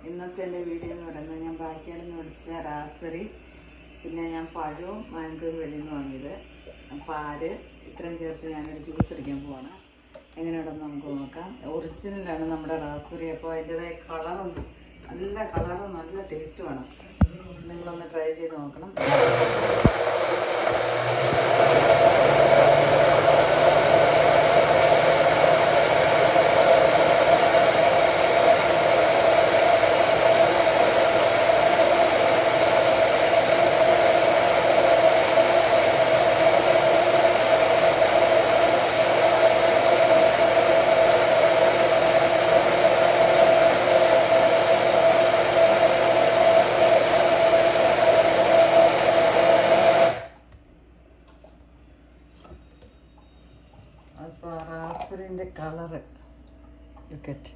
ഇന്നത്തെ എൻ്റെ വീഡിയോ എന്ന് പറയുന്നത് ഞാൻ ബാക്കിയാട് നിന്ന് മേടിച്ച റാസ്ബെറി, പിന്നെ ഞാൻ പഴവും മാങ്കോയും വെളിയിൽ നിന്ന് വാങ്ങിയത്, പാല് ഇത്രയും ചേർത്ത് ഞാനൊരു ജ്യൂസ് അടിക്കാൻ പോവാണ്. എങ്ങനെയുണ്ടെന്ന് നമുക്ക് നോക്കാം. ഒറിജിനലാണ് നമ്മുടെ റാസ്ബെറി. അപ്പോൾ അതിൻ്റെതായ കളറും നല്ല ടേസ്റ്റുമാണ്. നിങ്ങളൊന്ന് ട്രൈ ചെയ്ത് നോക്കണം. അപ്പോൾ റാസ്ബെറിൻ്റെ കളറ് ലുക്ക് അറ്റ്